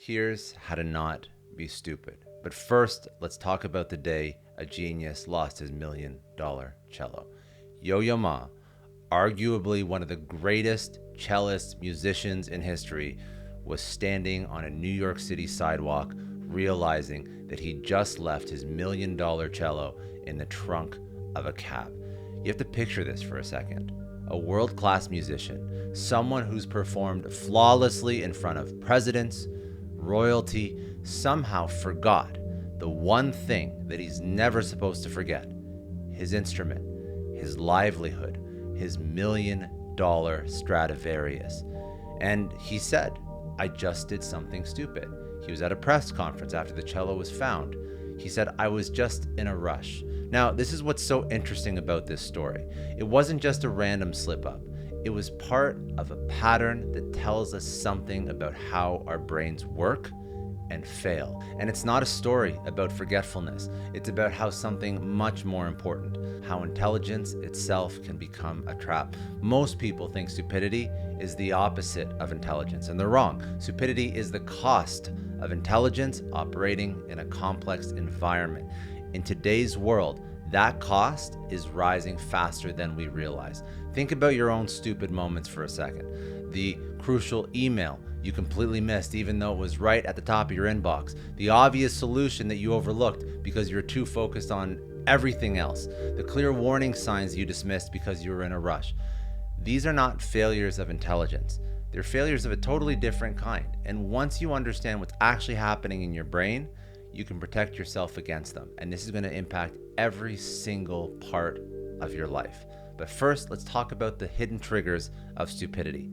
Here's how to not be stupid. But first, let's talk about the day a genius lost his $1,000,000 cello. Yo-Yo Ma, arguably one of the greatest cellists, musicians in history, was standing on a New York City sidewalk realizing that he just left his $1,000,000 cello in the trunk of a cab. You have to picture this for a second. A world-class musician, someone who's performed flawlessly in front of presidents, royalty, somehow forgot the one thing that he's never supposed to forget: his instrument, his livelihood, his $1,000,000 Stradivarius. And he said, "I just did something stupid." He was at a press conference after the cello was found. He said, "I was just in a rush." Now, this is what's so interesting about this story. It wasn't just a random slip up. It was part of a pattern that tells us something about how our brains work and fail. And it's not a story about forgetfulness. It's about how something much more important, how intelligence itself can become a trap. Most people think stupidity is the opposite of intelligence, and they're wrong. Stupidity is the cost of intelligence operating in a complex environment. In today's world, that cost is rising faster than we realize. Think about your own stupid moments for a second. The crucial email you completely missed even though it was right at the top of your inbox. The obvious solution that you overlooked because you're too focused on everything else. The clear warning signs you dismissed because you were in a rush. These are not failures of intelligence. They're failures of a totally different kind. And once you understand what's actually happening in your brain, you can protect yourself against them. And this is going to impact every single part of your life. But first, let's talk about the hidden triggers of stupidity.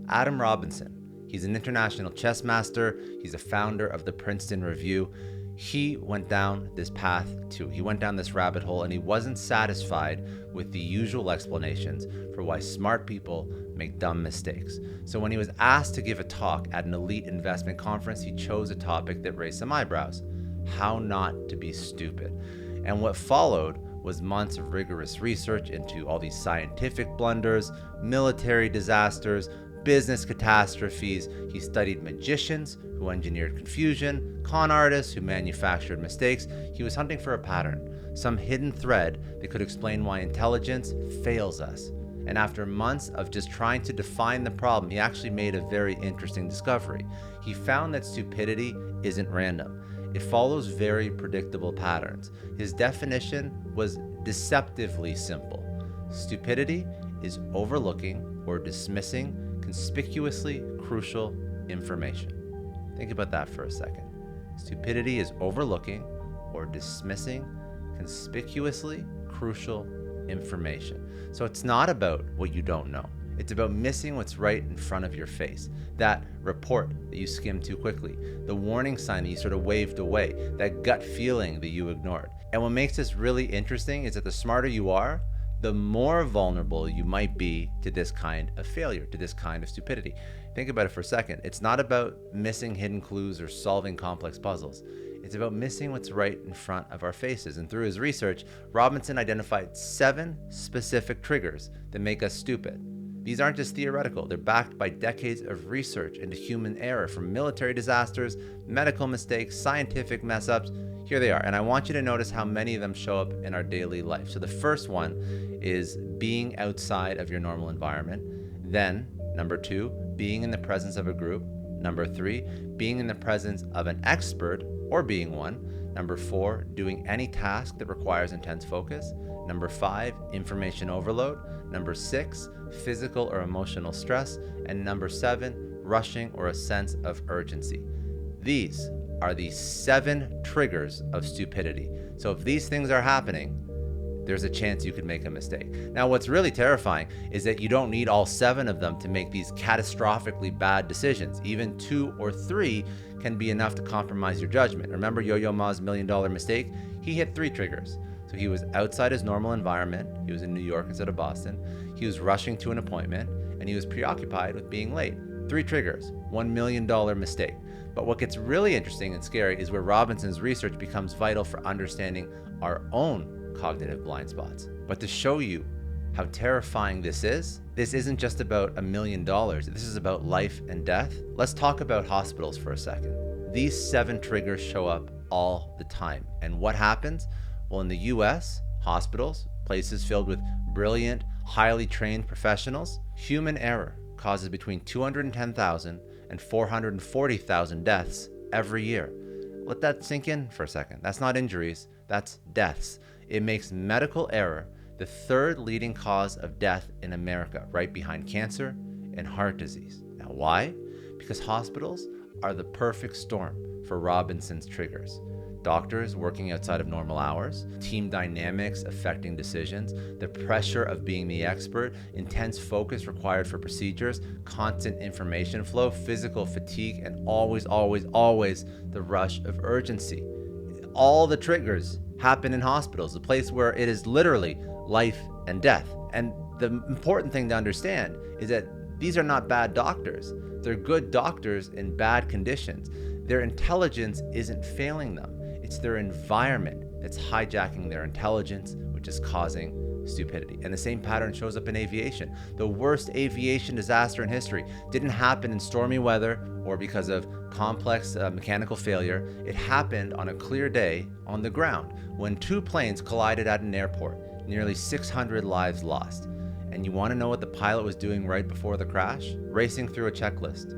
Adam Robinson, he's an international chess master. He's a founder of the Princeton Review. He went down this path too. He went down this rabbit hole, and he wasn't satisfied with the usual explanations for why smart people make dumb mistakes. So when he was asked to give a talk at an elite investment conference, he chose a topic that raised some eyebrows: how not to be stupid. And what followed was months of rigorous research into all these scientific blunders, military disasters, business catastrophes. He studied magicians who engineered confusion, con artists who manufactured mistakes. He was hunting for a pattern, some hidden thread that could explain why intelligence fails us. And after months of just trying to define the problem, he actually made a very interesting discovery. He found that stupidity isn't random. It follows very predictable patterns. His definition was deceptively simple. Stupidity is overlooking or dismissing conspicuously crucial information. Think about that for a second. Stupidity is overlooking or dismissing conspicuously crucial information. So it's not about what you don't know. It's about missing what's right in front of your face. That report that you skimmed too quickly, the warning sign that you sort of waved away, that gut feeling that you ignored. And what makes this really interesting is that the smarter you are, the more vulnerable you might be to this kind of failure, to this kind of stupidity. Think about it for a second. It's not about missing hidden clues or solving complex puzzles. It's about missing what's right in front of our faces. And through his research, Robinson identified 7 specific triggers that make us stupid. These aren't just theoretical. They're backed by decades of research into human error, from military disasters, medical mistakes, scientific mess-ups. Here they are, and I want you to notice how many of them show up in our daily life. So the first one is being outside of your normal environment. Then, number 2, being in the presence of a group. Number 3, being in the presence of an expert or being one. Number 4, doing any task that requires intense focus. Number 5, information overload. Number 6, physical or emotional stress. And number 7, rushing or a sense of urgency. These are the 7 triggers of stupidity. So if these things are happening, there's a chance you could make a mistake. Now, what's really terrifying is that you don't need all 7 of them to make these catastrophically bad decisions. Even 2 or 3 can be enough to compromise your judgment. Remember Yo-Yo Ma's $1,000,000 mistake? He hit 3 triggers. So he was outside his normal environment. He was in New York instead of Boston. He was rushing to an appointment, and he was preoccupied with being late. 3 triggers, $1,000,000 mistake. But what gets really interesting and scary is where Robinson's research becomes vital for understanding our own cognitive blind spots. But to show you how terrifying this is? This isn't just about $1 million. This is about life and death. Let's talk about hospitals for a second. These 7 triggers show up all the time. And what happens? Well, in the US, hospitals, places filled with brilliant, highly trained professionals, human error causes between 210,000 and 440,000 deaths every year. Let that sink in for a second. That's not injuries, that's deaths. It makes medical error the 3rd leading cause of death in America, right behind cancer and heart disease. Now, why? Because hospitals are the perfect storm for Robinson's triggers. Doctors working outside of normal hours, team dynamics affecting decisions, the pressure of being the expert, intense focus required for procedures, constant information flow, physical fatigue, and always the rush of urgency. All the triggers happen in hospitals, a place where it is literally life and death. And the important thing to understand is that these are not bad doctors. They're good doctors in bad conditions. Their intelligence isn't failing them. It's their environment that's hijacking their intelligence, which is causing stupidity. And the same pattern shows up in aviation. The worst aviation disaster in history didn't happen in stormy weather or because of complex mechanical failure. It happened on a clear day on the ground when 2 planes collided at an airport, nearly 600 lives lost. And you want to know what the pilot was doing right before the crash? Racing through a checklist.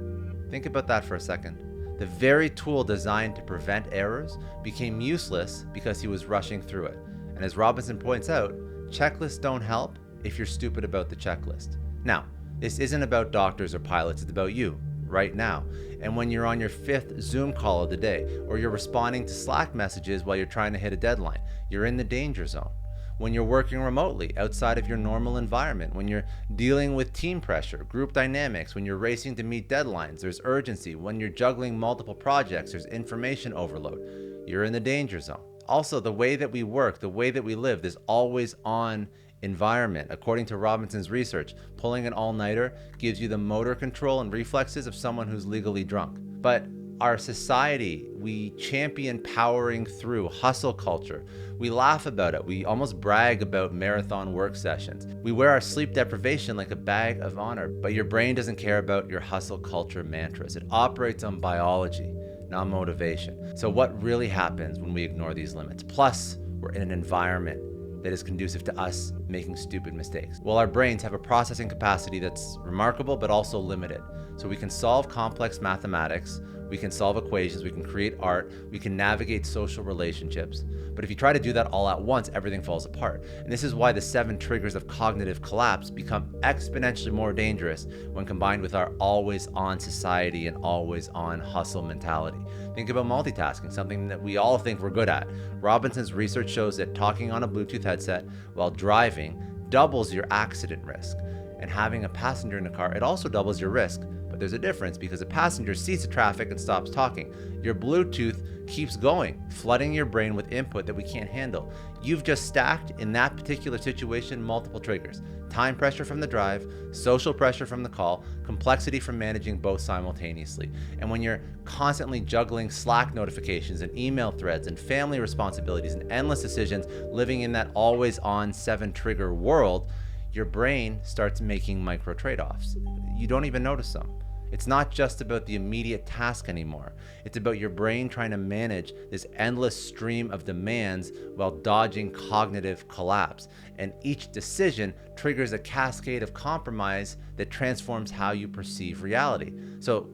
Think about that for a second. The very tool designed to prevent errors became useless because he was rushing through it. And as Robinson points out, checklists don't help if you're stupid about the checklist. Now, this isn't about doctors or pilots, it's about you right now. And when you're on your 5th Zoom call of the day, or you're responding to Slack messages while you're trying to hit a deadline, you're in the danger zone. When you're working remotely outside of your normal environment, when you're dealing with team pressure, group dynamics, when you're racing to meet deadlines, there's urgency. When you're juggling multiple projects, there's information overload. You're in the danger zone. Also, the way that we work, the way that we live, this always on environment. According to Robinson's research, pulling an all-nighter gives you the motor control and reflexes of someone who's legally drunk. But our society, we champion powering through hustle culture. We laugh about it. We almost brag about marathon work sessions. We wear our sleep deprivation like a badge of honor, but your brain doesn't care about your hustle culture mantras. It operates on biology, not motivation. So what really happens when we ignore these limits? Plus, we're in an environment that is conducive to us making stupid mistakes. Well, our brains have a processing capacity that's remarkable, but also limited. So we can solve complex mathematics, we can solve equations, we can create art, we can navigate social relationships. But if you try to do that all at once, everything falls apart. And this is why the 7 triggers of cognitive collapse become exponentially more dangerous when combined with our always-on society and always-on hustle mentality. Think about multitasking, something that we all think we're good at. Robinson's research shows that talking on a Bluetooth headset while driving doubles your accident risk. And having a passenger in the car, it also doubles your risk. But there's a difference because a passenger sees the traffic and stops talking. Your Bluetooth keeps going, flooding your brain with input that we can't handle. You've just stacked, in that particular situation, multiple triggers. Time pressure from the drive, social pressure from the call, complexity from managing both simultaneously. And when you're constantly juggling Slack notifications and email threads and family responsibilities and endless decisions, living in that always-on 7-trigger world, your brain starts making micro trade-offs. You don't even notice them. It's not just about the immediate task anymore. It's about your brain trying to manage this endless stream of demands while dodging cognitive collapse. And each decision triggers a cascade of compromise that transforms how you perceive reality. So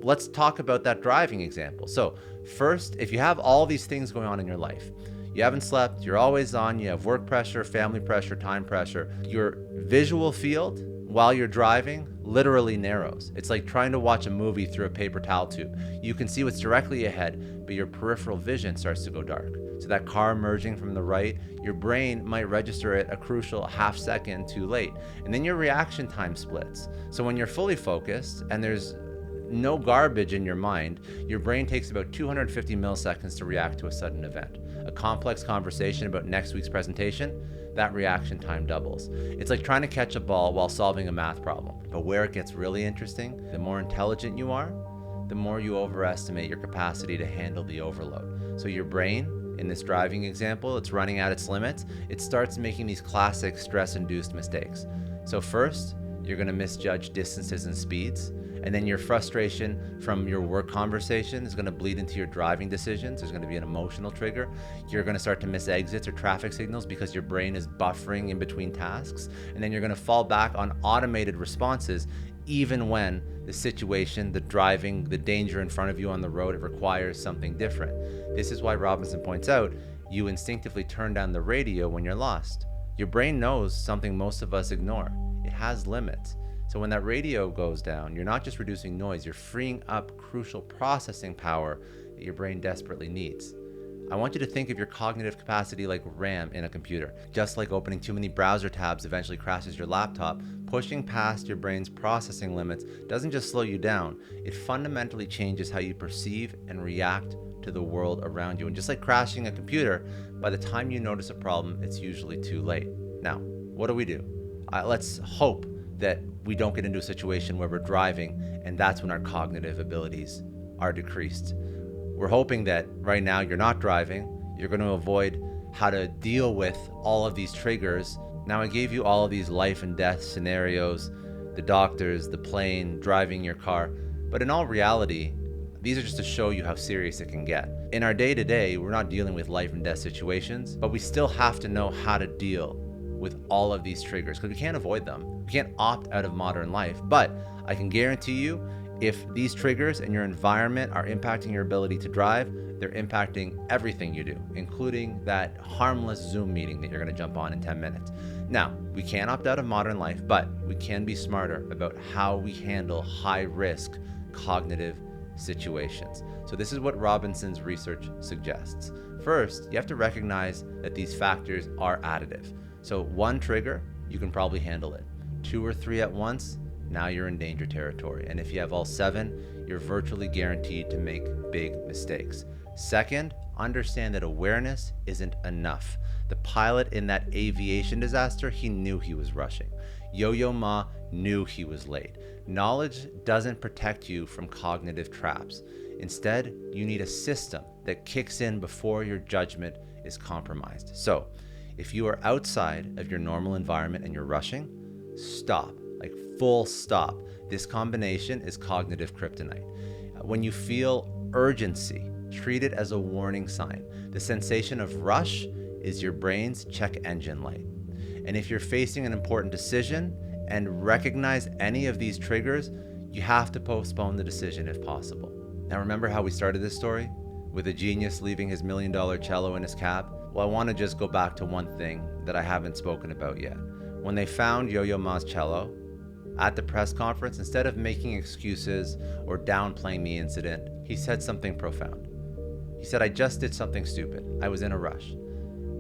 let's talk about that driving example. So first, if you have all these things going on in your life, you haven't slept, you're always on, you have work pressure, family pressure, time pressure, your visual field while you're driving literally narrows. It's like trying to watch a movie through a paper towel tube. You can see what's directly ahead, but your peripheral vision starts to go dark. So that car merging from the right, your brain might register it a crucial half second too late. And then your reaction time splits. So when you're fully focused and there's no garbage in your mind, your brain takes about 250 milliseconds to react to a sudden event. A complex conversation about next week's presentation, that reaction time doubles. It's like trying to catch a ball while solving a math problem. But where it gets really interesting, the more intelligent you are, the more you overestimate your capacity to handle the overload. So your brain in this driving example, it's running at its limits, it starts making these classic stress-induced mistakes. So first, you're going to misjudge distances and speeds, and then your frustration from your work conversation is going to bleed into your driving decisions. There's going to be an emotional trigger. You're going to start to miss exits or traffic signals because your brain is buffering in between tasks, and then you're going to fall back on automated responses even when the situation, the driving, the danger in front of you on the road, it requires something different. This is why Robinson points out you instinctively turn down the radio when you're lost. Your brain knows something most of us ignore. It has limits. So when that radio goes down, you're not just reducing noise, you're freeing up crucial processing power that your brain desperately needs. I want you to think of your cognitive capacity like RAM in a computer. Just like opening too many browser tabs eventually crashes your laptop, pushing past your brain's processing limits doesn't just slow you down, it fundamentally changes how you perceive and react to the world around you. And just like crashing a computer, by the time you notice a problem, it's usually too late. Now, what do? Let's hope that we don't get into a situation where we're driving and that's when our cognitive abilities are decreased. We're hoping that right now you're not driving, you're going to avoid how to deal with all of these triggers. Now I gave you all of these life and death scenarios, the doctors, the plane, driving your car, but in all reality, these are just to show you how serious it can get. In our day-to-day, we're not dealing with life and death situations, but we still have to know how to deal with all of these triggers because we can't avoid them. We can't opt out of modern life, but I can guarantee you if these triggers and your environment are impacting your ability to drive, they're impacting everything you do, including that harmless Zoom meeting that you're going to jump on in 10 minutes. Now, we can't opt out of modern life, but we can be smarter about how we handle high-risk cognitive situations. So this is what Robinson's research suggests. First, you have to recognize that these factors are additive. So one trigger, you can probably handle it. 2 or 3 at once, now you're in danger territory. And if you have all 7, you're virtually guaranteed to make big mistakes. Second, understand that awareness isn't enough. The pilot in that aviation disaster, he knew he was rushing. Yo-Yo Ma knew he was late. Knowledge doesn't protect you from cognitive traps. Instead, you need a system that kicks in before your judgment is compromised. So, if you are outside of your normal environment and you're rushing, stop. Like full stop. This combination is cognitive kryptonite. When you feel urgency, treat it as a warning sign. The sensation of rush is your brain's check engine light. And if you're facing an important decision and recognize any of these triggers, you have to postpone the decision if possible. Now remember how we started this story? With a genius leaving his $1 million cello in his cab? Well, I want to just go back to one thing that I haven't spoken about yet. When they found Yo-Yo Ma's cello, at the press conference, instead of making excuses or downplaying the incident, he said something profound. He said, "I just did something stupid. I was in a rush."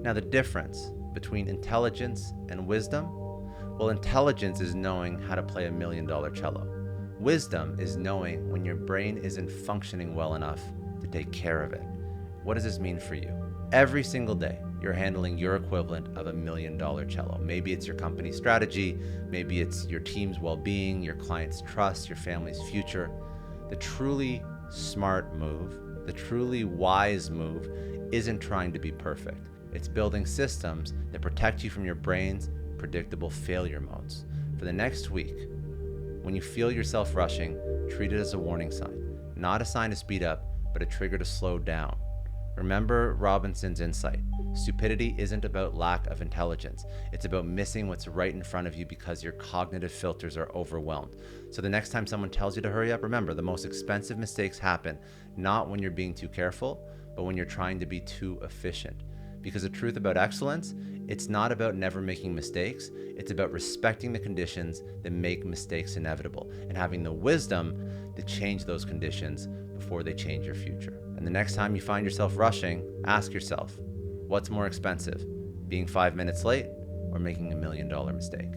Now the difference between intelligence and wisdom? Well, intelligence is knowing how to play $1 million cello. Wisdom is knowing when your brain isn't functioning well enough to take care of it. What does this mean for you? Every single day, you're handling your equivalent of $1 million cello. Maybe it's your company's strategy, maybe it's your team's well-being, your client's trust, your family's future. The truly smart move, the truly wise move, isn't trying to be perfect. It's building systems that protect you from your brain's predictable failure modes. For the next week, when you feel yourself rushing, treat it as a warning sign, not a sign to speed up, but a trigger to slow down. Remember Robinson's insight. Stupidity isn't about lack of intelligence. It's about missing what's right in front of you because your cognitive filters are overwhelmed. So the next time someone tells you to hurry up, remember the most expensive mistakes happen not when you're being too careful, but when you're trying to be too efficient. Because the truth about excellence, it's not about never making mistakes. It's about respecting the conditions that make mistakes inevitable and having the wisdom to change those conditions before they change your future. And the next time you find yourself rushing, ask yourself, what's more expensive, being 5 minutes late or making $1 million mistake?